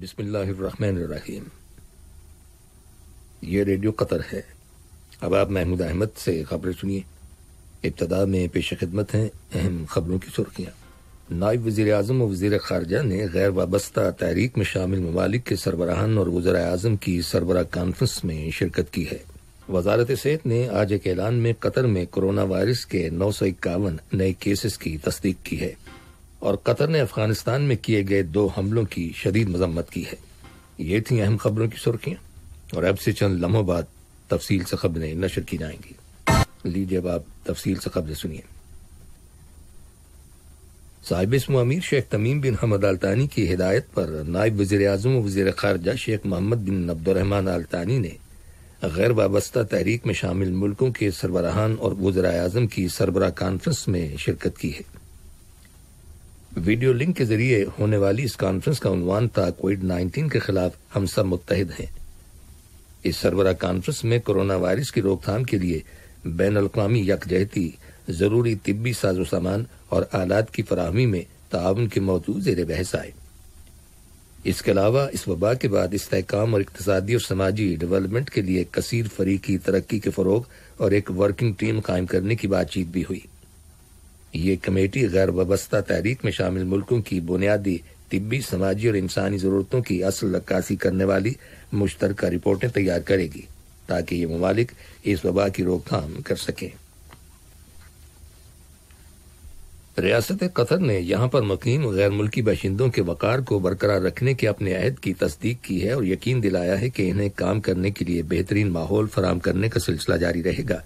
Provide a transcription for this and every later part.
بسم اللہ الرحمن الرحیم۔ یہ ریڈیو قطر ہے۔ اب آپ محمود احمد سے خبریں سنیے۔ ابتدا میں پیش خدمت ہیں اہم خبروں کی سرخیاں۔ نائب وزیر اعظم و وزیر خارجہ نے غیر وابستہ تحریک میں شامل ممالک کے سربراہان اور وزراء اعظم کی سربراہ کانفرنس میں شرکت کی ہے۔ وزارت صحت نے آج ایک اعلان میں قطر میں کرونا وائرس کے 951 نئے کیسز کی تصدیق کی ہے اور قطر نے افغانستان میں کیے گئے 2 حملوں کی شدید مذمت کی ہے۔ یہ تھیں اہم خبروں کی سرخیاں اور اب سے چند لمحوں بعد تفصیل سے خبریں نشر کی جائیں گی۔ لیجیے اب آپ تفصیل سے خبریں سنیے۔ صاحب اسم امیر شیخ تمیم بن حمد آل ثانی کی ہدایت پر نائب وزیر اعظم و وزیر خارجہ شیخ محمد بن عبد الرحمن آل ثانی نے غیر وابستہ تحریک میں شامل ملکوں کے سربراہان اور وزراء اعظم کی سربراہ کانفرنس میں شرکت کی ہے۔ ویڈیو لنک کے ذریعے ہونے والی اس کانفرنس کا عنوان تھا کووڈ-19 کے خلاف ہم سب متحد ہیں۔ اس سربراہ کانفرنس میں کرونا وائرس کی روک تھام کے لیے بین الاقوامی یکجہتی، ضروری طبی ساز و سامان اور آلات کی فراہمی میں تعاون کے موضوع زیر بحث آئے۔ اس کے علاوہ اس وبا کے بعد استحکام اور اقتصادی اور سماجی ڈیولپمنٹ کے لیے کثیر فریقی ترقی کے فروغ اور ایک ورکنگ ٹیم قائم کرنے کی بات چیت بھی ہوئی۔ یہ کمیٹی غیر وابستہ تحریک میں شامل ملکوں کی بنیادی طبی، سماجی اور انسانی ضرورتوں کی اصل عکاسی کرنے والی مشترکہ رپورٹیں تیار کرے گی تاکہ یہ ممالک اس وبا کی روک تھام کر سکیں۔ ریاست قطر نے یہاں پر مقیم غیر ملکی باشندوں کے وقار کو برقرار رکھنے کے اپنے عہد کی تصدیق کی ہے اور یقین دلایا ہے کہ انہیں کام کرنے کے لیے بہترین ماحول فراہم کرنے کا سلسلہ جاری رہے گا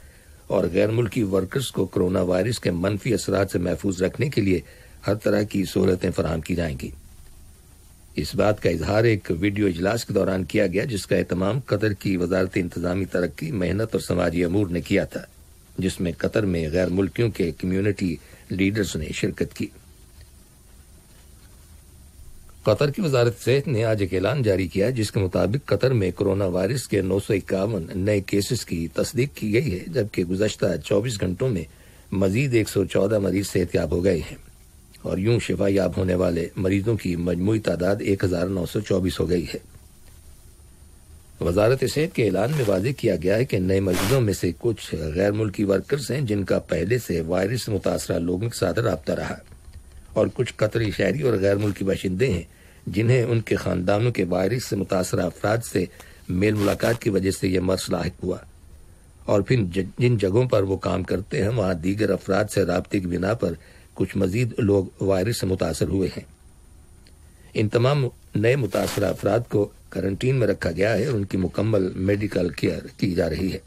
اور غیر ملکی ورکرز کو کرونا وائرس کے منفی اثرات سے محفوظ رکھنے کے لیے ہر طرح کی سہولتیں فراہم کی جائیں گی۔ اس بات کا اظہار ایک ویڈیو اجلاس کے دوران کیا گیا جس کا اہتمام قطر کی وزارت انتظامی ترقی، محنت اور سماجی امور نے کیا تھا، جس میں قطر میں غیر ملکیوں کے کمیونٹی لیڈرز نے شرکت کی۔ قطر کی وزارت صحت نے آج ایک اعلان جاری کیا جس کے مطابق قطر میں کرونا وائرس کے 951 نئے کیسز کی تصدیق کی گئی ہے، جبکہ گزشتہ 24 گھنٹوں میں مزید 114 مریض صحت یاب ہو گئے ہیں اور یوں شفا یاب ہونے والے مریضوں کی مجموعی تعداد 1924 ہو گئی ہے۔ وزارت صحت کے اعلان میں واضح کیا گیا ہے کہ نئے مریضوں میں سے کچھ غیر ملکی ورکرز ہیں جن کا پہلے سے وائرس سے متاثرہ لوگوں کے ساتھ رابطہ رہا، اور کچھ قطری شہری اور غیر ملکی باشندے ہیں جنہیں ان کے خاندانوں کے وائرس سے متاثرہ افراد سے میل ملاقات کی وجہ سے یہ مرض لاحق ہوا، اور پھر جن جگہوں پر وہ کام کرتے ہیں وہاں دیگر افراد سے رابطے کی بنا پر کچھ مزید لوگ وائرس سے متاثر ہوئے ہیں۔ ان تمام نئے متاثرہ افراد کو کرنٹین میں رکھا گیا ہے اور ان کی مکمل میڈیکل کیئر کی جا رہی ہے۔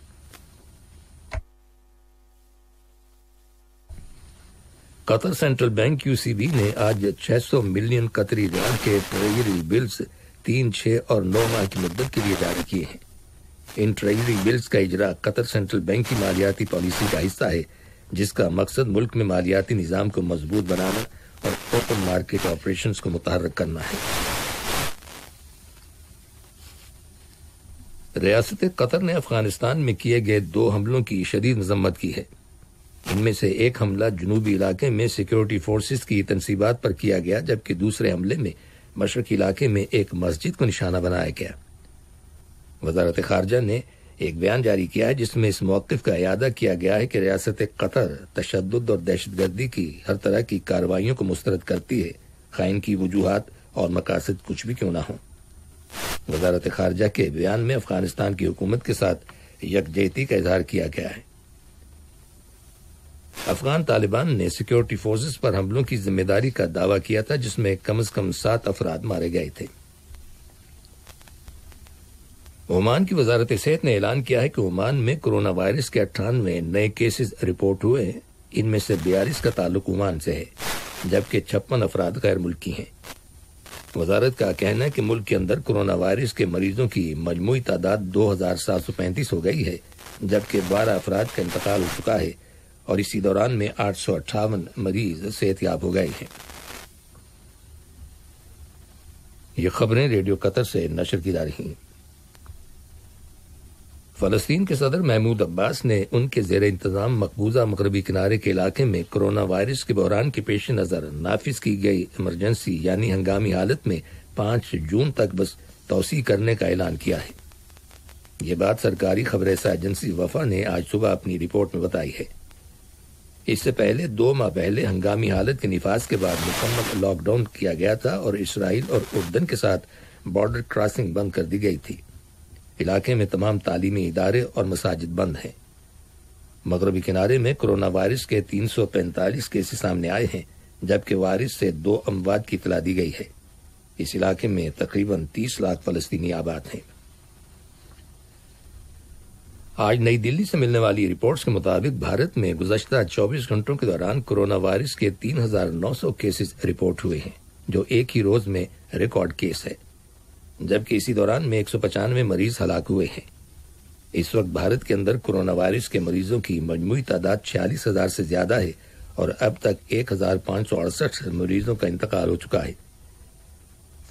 قطر سینٹرل بینک QCB نے آج 600 ملین قطری ریال کے ٹریجری بلز 3، 6 اور 9 ماہ کی مدت کے لیے جاری کیے ہیں۔ ان ٹریجری بلز کا اجرا قطر سینٹرل بینک کی مالیاتی پالیسی کا حصہ ہے جس کا مقصد ملک میں مالیاتی نظام کو مضبوط بنانا اور اوپن مارکیٹ آپریشنز کو متحرک کرنا ہے۔ ریاست قطر نے افغانستان میں کیے گئے 2 حملوں کی شدید مذمت کی ہے۔ ان میں سے ایک حملہ جنوبی علاقے میں سیکیورٹی فورسز کی تنصیبات پر کیا گیا جبکہ دوسرے حملے میں مشرقی علاقے میں ایک مسجد کو نشانہ بنایا گیا۔ وزارت خارجہ نے ایک بیان جاری کیا ہے جس میں اس موقف کا اعادہ کیا گیا ہے کہ ریاست قطر تشدد اور دہشت گردی کی ہر طرح کی کارروائیوں کو مسترد کرتی ہے، خواہ ان کی وجوہات اور مقاصد کچھ بھی کیوں نہ ہوں۔ وزارت خارجہ کے بیان میں افغانستان کی حکومت کے ساتھ یکجہتی کا اظہار کیا گیا ہے۔ افغان طالبان نے سیکیورٹی فورسز پر حملوں کی ذمہ داری کا دعویٰ کیا تھا جس میں کم از کم 7 افراد مارے گئے تھے۔ عمان کی وزارت صحت نے اعلان کیا ہے کہ عمان میں کرونا وائرس کے 98 نئے کیسز رپورٹ ہوئے ہیں۔ ان میں سے 42 کا تعلق عمان سے ہے جبکہ 56 افراد غیر ملکی ہیں۔ وزارت کا کہنا ہے کہ ملک کے اندر کرونا وائرس کے مریضوں کی مجموعی تعداد 2735 ہو گئی ہے جبکہ 12 افراد کا انتقال ہو چکا ہے اور اسی دوران میں 858 مریض صحت یاب ہو گئے ہیں۔ یہ خبریں ریڈیو قطر سے نشر کی جا رہی ہیں۔ فلسطین کے صدر محمود عباس نے ان کے زیر انتظام مقبوضہ مغربی کنارے کے علاقے میں کرونا وائرس کے بحران کے پیش نظر نافذ کی گئی ایمرجنسی یعنی ہنگامی حالت میں 5 جون تک بس توسیع کرنے کا اعلان کیا ہے۔ یہ بات سرکاری خبر رساں ایجنسی وفا نے آج صبح اپنی رپورٹ میں بتائی ہے۔ اس سے پہلے 2 ماہ پہلے ہنگامی حالت کے نفاذ کے بعد مکمل لاک ڈاؤن کیا گیا تھا اور اسرائیل اور اردن کے ساتھ بارڈر کراسنگ بند کر دی گئی تھی۔ علاقے میں تمام تعلیمی ادارے اور مساجد بند ہیں۔ مغربی کنارے میں کرونا وائرس کے 345 کیسز سامنے آئے ہیں، جبکہ وائرس سے 2 اموات کی اطلاع دی گئی ہے۔ اس علاقے میں تقریباً 30 لاکھ فلسطینی آباد ہیں۔ آج نئی دلی سے ملنے والی رپورٹس کے مطابق بھارت میں گزشتہ 24 گھنٹوں کے دوران کرونا وائرس کے 3900 کیسز رپورٹ ہوئے ہیں، جو ایک ہی روز میں ریکارڈ کیس ہے، جبکہ اسی دوران میں 195 مریض ہلاک ہوئے ہیں۔ اس وقت بھارت کے اندر کرونا وائرس کے مریضوں کی مجموعی تعداد 46,000 سے زیادہ ہے اور اب تک 1,568 مریضوں کا انتقال ہو چکا ہے۔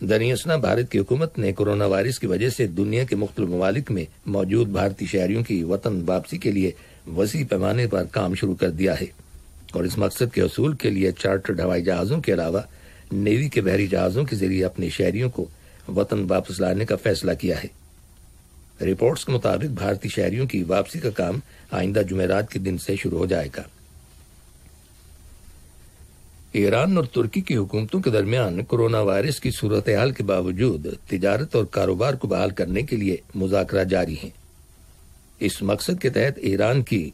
دریں بھارت کی حکومت نے کرونا وائرس کی وجہ سے دنیا کے مختلف ممالک میں موجود بھارتی شہریوں کی وطن واپسی کے لیے وسیع پیمانے پر کام شروع کر دیا ہے اور اس مقصد کے حصول کے لیے چارٹرڈ ہوائی جہازوں کے علاوہ نیوی کے بحری جہازوں کے ذریعے اپنے شہریوں کو وطن واپس لانے کا فیصلہ کیا ہے۔ رپورٹس کے مطابق بھارتی شہریوں کی واپسی کا کام آئندہ جمعرات کے دن سے شروع ہو جائے گا۔ ایران اور ترکی کی حکومتوں کے درمیان کرونا وائرس کی صورتحال کے باوجود تجارت اور کاروبار کو بحال کرنے کے لیے مذاکرات جاری ہیں۔ اس مقصد کے تحت ایران کی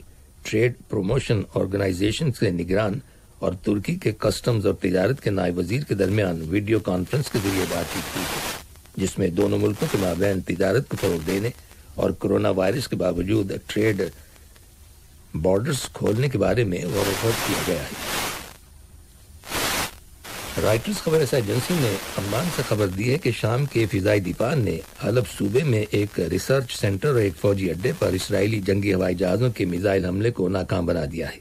ٹریڈ پروموشن آرگنائزیشن سے نگران اور ترکی کے کسٹمز اور تجارت کے نائب وزیر کے درمیان ویڈیو کانفرنس کے ذریعے بات چیت ہوئی ہے، جس میں دونوں ملکوں کے مابین تجارت کو فروغ دینے اور کرونا وائرس کے باوجود ٹریڈ بارڈرز کھولنے کے بارے میں غور و خوض کیا گیا ہے۔ رائٹرز خبر رساں ایجنسی نے عمان سے خبر دی ہے کہ شام کے فضائی دفاع نے حلب صوبے میں ایک ریسرچ سینٹر اور ایک فوجی اڈے پر اسرائیلی جنگی ہوائی جہازوں کے میزائل حملے کو ناکام بنا دیا ہے۔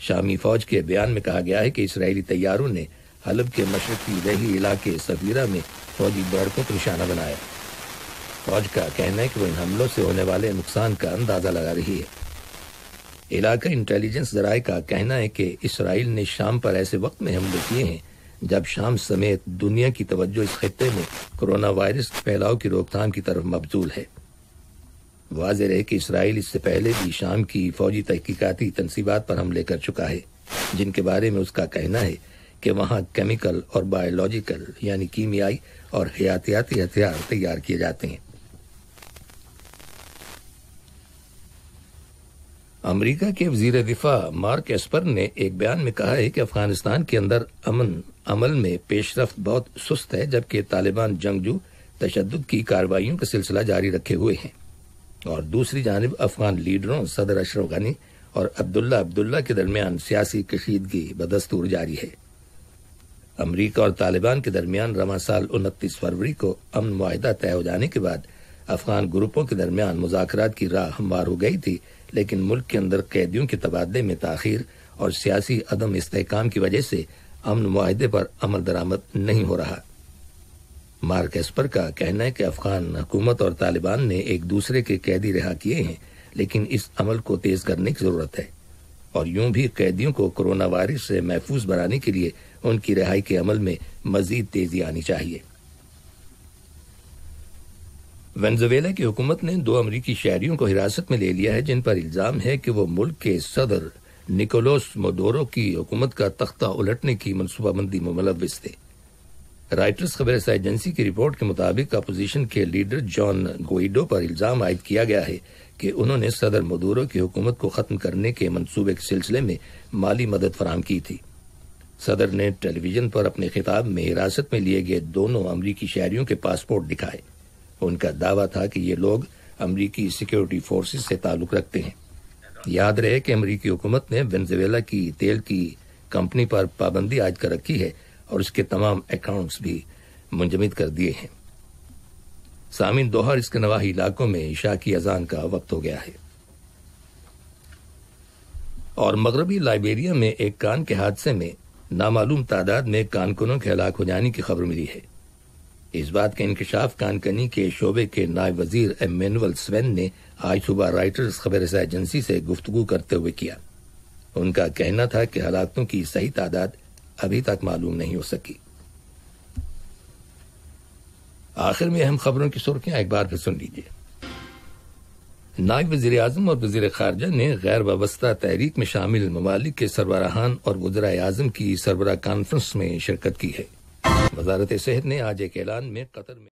شامی فوج کے بیان میں کہا گیا ہے کہ اسرائیلی طیاروں نے حلب کے مشرقی رہی علاقے صفیرہ میں فوجی بیڑکوں کو نشانہ بنایا۔ فوج کا کہنا ہے کہ وہ ان حملوں سے ہونے والے نقصان کا اندازہ لگا رہی ہے۔ علاقائی انٹیلیجنس ذرائع کا کہنا ہے کہ اسرائیل نے شام پر ایسے وقت میں حملے کیے ہیں جب شام سمیت دنیا کی توجہ اس خطے میں کرونا وائرس کے پھیلاؤ کی روک تھام کی طرف مبذول ہے۔ واضح رہے کہ اسرائیل اس سے پہلے بھی شام کی فوجی تحقیقاتی تنصیبات پر حملے کر چکا ہے، جن کے بارے میں اس کا کہنا ہے کہ وہاں کیمیکل اور بایولوجیکل یعنی کیمیائی اور حیاتیاتی ہتھیار تیار کیے جاتے ہیں۔ امریکہ کے وزیر دفاع مارک ایسپر نے ایک بیان میں کہا ہے کہ افغانستان کے اندر امن عمل میں پیش رفت بہت سست ہے، جبکہ طالبان جنگجو تشدد کی کارروائیوں کا سلسلہ جاری رکھے ہوئے ہیں اور دوسری جانب افغان لیڈروں صدر اشرف غنی اور عبداللہ کے درمیان سیاسی کشیدگی بدستور جاری ہے۔ امریکہ اور طالبان کے درمیان رواں سال 29 فروری کو امن معاہدہ طے ہو جانے کے بعد افغان گروپوں کے درمیان مذاکرات کی راہ ہموار ہو گئی تھی، لیکن ملک کے اندر قیدیوں کے تبادلے میں تاخیر اور سیاسی عدم استحکام کی وجہ سے امن معاہدے پر عمل درآمد نہیں ہو رہا۔ مارک ایسپر کا کہنا ہے کہ افغان حکومت اور طالبان نے ایک دوسرے کے قیدی رہا کیے ہیں، لیکن اس عمل کو تیز کرنے کی ضرورت ہے اور یوں بھی قیدیوں کو کرونا وائرس سے محفوظ بنانے کے لیے ان کی رہائی کے عمل میں مزید تیزی آنی چاہیے۔ وینزویلا کی حکومت نے 2 امریکی شہریوں کو حراست میں لے لیا ہے، جن پر الزام ہے کہ وہ ملک کے صدر نکولوس مادورو کی حکومت کا تختہ الٹنے کی منصوبہ بندی میں ملوث تھے۔ رائٹرز خبر رساں ایجنسی کی رپورٹ کے مطابق اپوزیشن کے لیڈر جان گوئیڈو پر الزام عائد کیا گیا ہے کہ انہوں نے صدر مادورو کی حکومت کو ختم کرنے کے منصوبے کے سلسلے میں مالی مدد فراہم کی تھی۔ صدر نے ٹیلی ویژن پر اپنے خطاب میں حراست میں لیے گئے دونوں امریکی شہریوں کے پاسپورٹ دکھائے۔ ان کا دعویٰ تھا کہ یہ لوگ امریکی سیکیورٹی فورسز سے تعلق رکھتے ہیں۔ یاد رہے کہ امریکی حکومت نے وینزویلا کی تیل کی کمپنی پر پابندی عائد کر رکھی ہے اور اس کے تمام اکاؤنٹس بھی منجمد کر دیے ہیں۔ سامعین، دوحہ اور اس کے نواحی علاقوں میں عشاء کی اذان کا وقت ہو گیا ہے۔ اور مغربی لائبیریا میں ایک کان کے حادثے میں نامعلوم تعداد میں کانکنوں کے ہلاک ہو جانے کی خبر ملی ہے۔ اس بات کا انکشاف کانکنی کے شعبے کے نائب وزیر ایمینول سوین نے آج صبح رائٹرز خبر رساں ایجنسی سے گفتگو کرتے ہوئے کیا۔ ان کا کہنا تھا کہ ہلاکتوں کی صحیح تعداد ابھی تک معلوم نہیں ہو سکی۔ آخر میں اہم خبروں کی سرخیاں ایک بار پھر سن لیجیے۔ نائب وزیر اعظم اور وزیر خارجہ نے غیر وابستہ تحریک میں شامل ممالک کے سربراہان اور وزرائے اعظم کی سربراہ کانفرنس میں شرکت کی ہے۔ وزارت صحت نے آج ایک اعلان میں قطر میں